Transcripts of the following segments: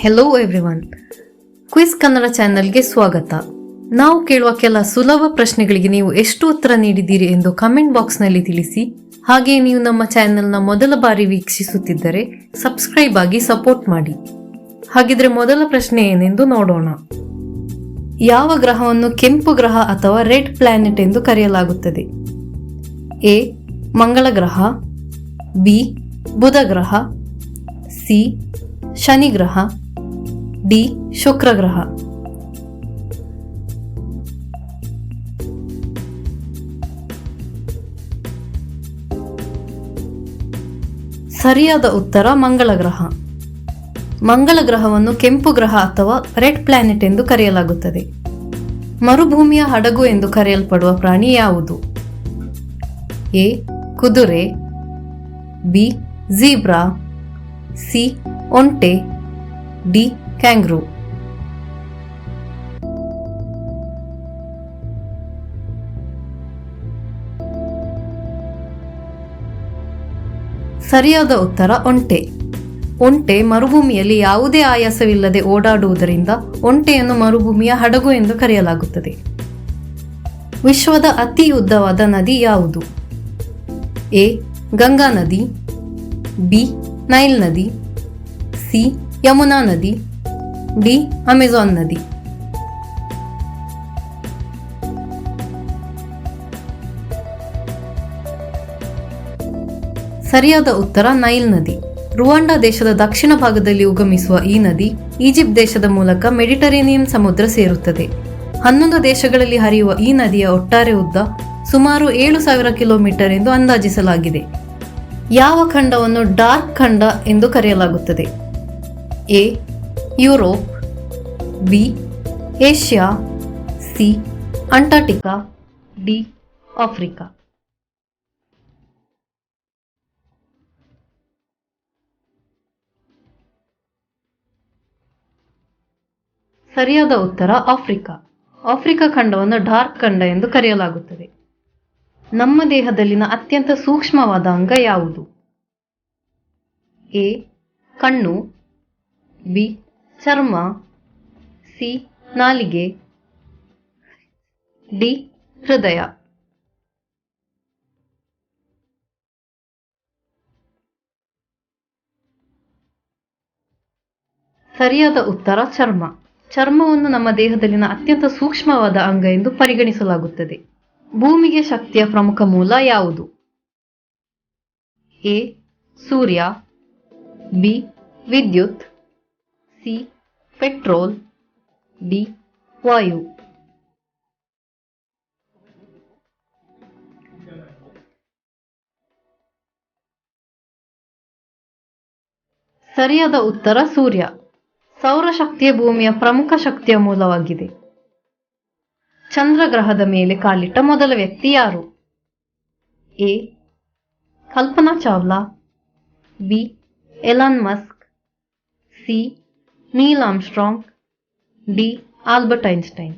Hello everyone, quiz Kannada ಚಾನೆಲ್ಗೆ ಸ್ವಾಗತ. ನಾವು ಕೇಳುವ ಕೆಲ ಸುಲಭ ಪ್ರಶ್ನೆಗಳಿಗೆ ನೀವು ಎಷ್ಟು ಉತ್ತರ ನೀಡಿದ್ದೀರಿ ಎಂದು ಕಮೆಂಟ್ ಬಾಕ್ಸ್ನಲ್ಲಿ ತಿಳಿಸಿ. ಹಾಗೆಯೇ ನೀವು ನಮ್ಮ ಚಾನೆಲ್ನ ಮೊದಲ ಬಾರಿ ವೀಕ್ಷಿಸುತ್ತಿದ್ದರೆ ಸಬ್ಸ್ಕ್ರೈಬ್ ಆಗಿ ಸಪೋರ್ಟ್ ಮಾಡಿ. ಹಾಗಿದ್ರೆ ಮೊದಲ ಪ್ರಶ್ನೆ ಏನೆಂದು ನೋಡೋಣ. ಯಾವ ಗ್ರಹವನ್ನು ಕೆಂಪು ಗ್ರಹ ಅಥವಾ ರೆಡ್ ಪ್ಲಾನೆಟ್ ಎಂದು ಕರೆಯಲಾಗುತ್ತದೆ? ಎ ಮಂಗಳ ಗ್ರಹ, ಬಿ ಬುಧ ಗ್ರಹ, ಸಿ ಶನಿ ಗ್ರಹ, ಡಿ ಶುಕ್ರ ಗ್ರಹ. ಸರಿಯಾದ ಉತ್ತರ ಮಂಗಳ ಗ್ರಹ. ಮಂಗಳ ಗ್ರಹವನ್ನು ಕೆಂಪು ಗ್ರಹ ಅಥವಾ ರೆಡ್ ಪ್ಲಾನೆಟ್ ಎಂದು ಕರೆಯಲಾಗುತ್ತದೆ. ಮರುಭೂಮಿಯ ಹಡಗು ಎಂದು ಕರೆಯಲ್ಪಡುವ ಪ್ರಾಣಿ ಯಾವುದು? ಎ ಕುದುರೆ, ಬಿ ಝೀಬ್ರಾ, ಸಿ ಒಂಟೆ, ಡಿ ಕ್ಯಾಂಗ್ರೂ. ಸರಿಯಾದ ಉತ್ತರ ಒಂಟೆ. ಒಂಟೆ ಮರುಭೂಮಿಯಲ್ಲಿ ಯಾವುದೇ ಆಯಾಸವಿಲ್ಲದೆ ಓಡಾಡುವುದರಿಂದ ಒಂಟೆಯನ್ನು ಮರುಭೂಮಿಯ ಹಡಗು ಎಂದು ಕರೆಯಲಾಗುತ್ತದೆ. ವಿಶ್ವದ ಅತಿ ಉದ್ದವಾದ ನದಿ ಯಾವುದು? ಎ ಗಂಗಾ ನದಿ, ಬಿ ನೈಲ್ ನದಿ, ಸಿ ಯಮುನಾ ನದಿ, ಡಿ ಅಮೆಜಾನ್ ನದಿ. ಸರಿಯಾದ ಉತ್ತರ ನೈಲ್ ನದಿ. ರುವಾಂಡಾ ದೇಶದ ದಕ್ಷಿಣ ಭಾಗದಲ್ಲಿ ಉಗಮಿಸುವ ಈ ನದಿ ಈಜಿಪ್ಟ್ ದೇಶದ ಮೂಲಕ ಮೆಡಿಟರೇನಿಯನ್ ಸಮುದ್ರ ಸೇರುತ್ತದೆ. 11 ದೇಶಗಳಲ್ಲಿ ಹರಿಯುವ ಈ ನದಿಯ ಒಟ್ಟಾರೆ ಉದ್ದ ಸುಮಾರು 7,000 ಕಿಲೋಮೀಟರ್ ಎಂದು ಅಂದಾಜಿಸಲಾಗಿದೆ. ಯಾವ ಖಂಡವನ್ನು ಡಾರ್ಕ್ ಖಂಡ ಎಂದು ಕರೆಯಲಾಗುತ್ತದೆ? A Europe, B Asia, C Antarctica, D Africa. ಸರಿಯಾದ ಉತ್ತರ ಆಫ್ರಿಕಾ. ಆಫ್ರಿಕಾ ಖಂಡವನ್ನು ಡಾರ್ಕ್ ಖಂಡ ಎಂದು ಕರೆಯಲಾಗುತ್ತದೆ. ನಮ್ಮ ದೇಹದಲ್ಲಿನ ಅತ್ಯಂತ ಸೂಕ್ಷ್ಮವಾದ ಅಂಗ ಯಾವುದು? ಎ ಕಣ್ಣು, ಬಿ ಚರ್ಮ, ಸಿ ನಾಲಿಗೆ, ಡಿ ಹೃದಯ. ಸರಿಯಾದ ಉತ್ತರ ಚರ್ಮ. ಚರ್ಮವನ್ನು ನಮ್ಮ ದೇಹದಲ್ಲಿನ ಅತ್ಯಂತ ಸೂಕ್ಷ್ಮವಾದ ಅಂಗ ಎಂದು ಪರಿಗಣಿಸಲಾಗುತ್ತದೆ. ಭೂಮಿಗೆ ಶಕ್ತಿಯ ಪ್ರಮುಖ ಮೂಲ ಯಾವುದು? ಎ ಸೂರ್ಯ, ಬಿ ವಿದ್ಯುತ್, ಸಿ ಪೆಟ್ರೋಲ್, ಡಿ ವಾಯು. ಸರಿಯಾದ ಉತ್ತರ ಸೂರ್ಯ. ಸೌರಶಕ್ತಿಯ ಭೂಮಿಯ ಪ್ರಮುಖ ಶಕ್ತಿಯ ಮೂಲವಾಗಿದೆ. ಚಂದ್ರ ಗ್ರಹದ ಮೇಲೆ ಕಾಲಿಟ್ಟ ಮೊದಲ ವ್ಯಕ್ತಿ ಯಾರು? A Kalpana Chawla, B Elon Musk, C Neil Armstrong, D Albert Einstein.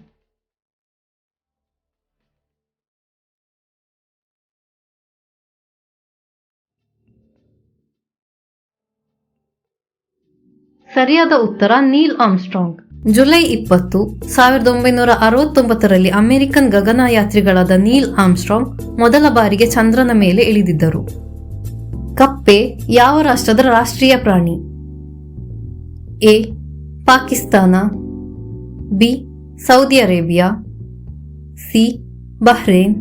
ಸರಿಯಾದ ಉತ್ತರ ನೀಲ್ ಆರ್ಮ್ಸ್ಟ್ರಾಂಗ್. ಜುಲೈ 20, 1969ರಲ್ಲಿ ಅಮೆರಿಕನ್ ಗಗನಯಾತ್ರಿಗಳಾದ ನೀಲ್ ಆರ್ಮ್ಸ್ಟ್ರಾಂಗ್ ಮೊದಲ ಬಾರಿಗೆ ಚಂದ್ರನ ಮೇಲೆ ಇಳಿದಿದ್ದರು. ಕಪ್ಪೆ ಯಾವ ರಾಷ್ಟ್ರದ ರಾಷ್ಟ್ರೀಯ ಪ್ರಾಣಿ? A Pakistan, B Saudi Arabia, C Bahrain,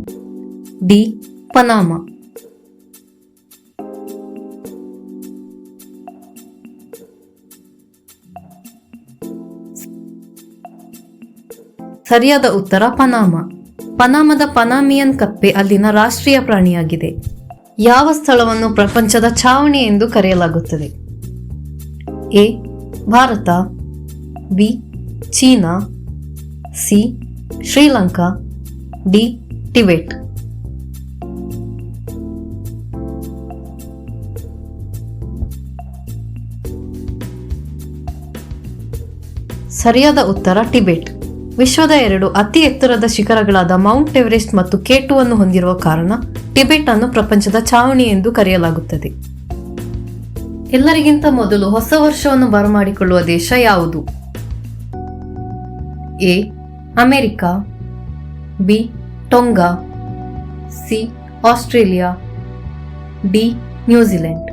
D Panama. ಸರಿಯಾದ ಉತ್ತರ ಪನಾಮಾ. ಪನಾಮದ ಪನಾಮಿಯನ್ ಕಪ್ಪೆ ಅಲ್ಲಿನ ರಾಷ್ಟ್ರೀಯ ಪ್ರಾಣಿಯಾಗಿದೆ. ಯಾವ ಸ್ಥಳವನ್ನು ಪ್ರಪಂಚದ ಛಾವಣಿ ಎಂದು ಕರೆಯಲಾಗುತ್ತದೆ? A Bharat, B China, C Sri Lanka, D Tibet. ಸರಿಯಾದ ಉತ್ತರ ಟಿಬೆಟ್. ವಿಶ್ವದ 2 ಅತಿ ಎತ್ತರದ ಶಿಖರಗಳಾದ ಮೌಂಟ್ ಎವರೆಸ್ಟ್ ಮತ್ತು K2 ಅನ್ನು ಹೊಂದಿರುವ ಕಾರಣ ಟಿಬೆಟ್ ಅನ್ನು ಪ್ರಪಂಚದ ಛಾವಣಿ ಎಂದು ಕರೆಯಲಾಗುತ್ತದೆ. ಎಲ್ಲರಿಗಿಂತ ಮೊದಲು ಹೊಸ ವರ್ಷವನ್ನು ಬರಮಾಡಿಕೊಳ್ಳುವ ದೇಶ ಯಾವುದು? A. America, B. Tonga, C. Australia, D. ನ್ಯೂಜಿಲೆಂಡ್.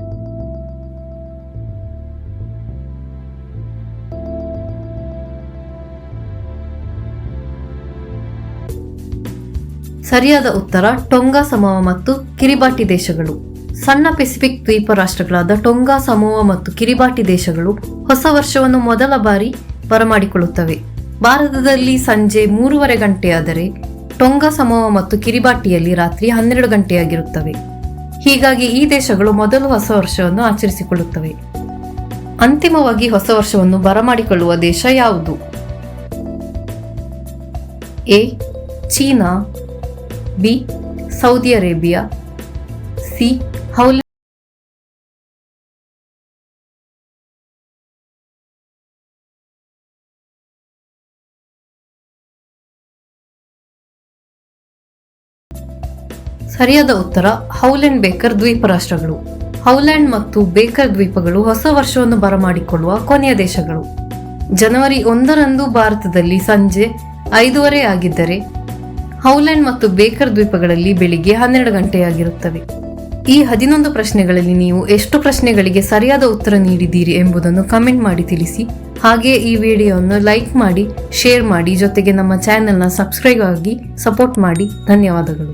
ಸರಿಯಾದ ಉತ್ತರ ಟೊಂಗಾ ಸಮೂಹ ಮತ್ತು ಕಿರಿಬಾಟಿ ದೇಶಗಳು. ಸಣ್ಣ ಪೆಸಿಫಿಕ್ ದ್ವೀಪ ರಾಷ್ಟ್ರಗಳಾದ ಟೊಂಗಾ ಸಮೂಹ ಮತ್ತು ಕಿರಿಬಾಟಿ ದೇಶಗಳು ಹೊಸ ವರ್ಷವನ್ನು ಮೊದಲ ಬಾರಿ ಬರಮಾಡಿಕೊಳ್ಳುತ್ತವೆ. ಭಾರತದಲ್ಲಿ ಸಂಜೆ 3:30 ಗಂಟೆಯಾದರೆ ಟೊಂಗಾ ಸಮೂಹ ಮತ್ತು ಕಿರಿಬಾಟಿಯಲ್ಲಿ ರಾತ್ರಿ 12 ಗಂಟೆಯಾಗಿರುತ್ತವೆ. ಹೀಗಾಗಿ ಈ ದೇಶಗಳು ಮೊದಲು ಹೊಸ ವರ್ಷವನ್ನು ಆಚರಿಸಿಕೊಳ್ಳುತ್ತವೆ. ಅಂತಿಮವಾಗಿ ಹೊಸ ವರ್ಷವನ್ನು ಬರಮಾಡಿಕೊಳ್ಳುವ ದೇಶ ಯಾವುದು? A. China, B. Saudi Arabia, C. Howland. ಸರಿಯಾದ ಉತ್ತರ ಹೌಲ್ಯಾಂಡ್ ಬೇಕರ್ ದ್ವೀಪ ರಾಷ್ಟ್ರಗಳು. ಹೌಲ್ಯಾಂಡ್ ಮತ್ತು ಬೇಕರ್ ದ್ವೀಪಗಳು ಹೊಸ ವರ್ಷವನ್ನು ಬರಮಾಡಿಕೊಳ್ಳುವ ಕೊನೆಯ ದೇಶಗಳು. ಜನವರಿ 1ರಂದು ಭಾರತದಲ್ಲಿ ಸಂಜೆ 5:30 ಆಗಿದ್ದರೆ ಹೌಲ್ಯಾಂಡ್ ಮತ್ತು ಬೇಕರ್ ದ್ವೀಪಗಳಲ್ಲಿ ಬೆಳಿಗ್ಗೆ 12 ಗಂಟೆಯಾಗಿರುತ್ತವೆ. ಈ 11 ಪ್ರಶ್ನೆಗಳಲ್ಲಿ ನೀವು ಎಷ್ಟು ಪ್ರಶ್ನೆಗಳಿಗೆ ಸರಿಯಾದ ಉತ್ತರ ನೀಡಿದ್ದೀರಿ ಎಂಬುದನ್ನು ಕಮೆಂಟ್ ಮಾಡಿ ತಿಳಿಸಿ. ಹಾಗೆ ಈ ವಿಡಿಯೋವನ್ನು ಲೈಕ್ ಮಾಡಿ, ಶೇರ್ ಮಾಡಿ, ಜೊತೆಗೆ ನಮ್ಮ ಚಾನೆಲ್ನ ಸಬ್ಸ್ಕ್ರೈಬ್ ಆಗಿ ಸಪೋರ್ಟ್ ಮಾಡಿ. ಧನ್ಯವಾದಗಳು.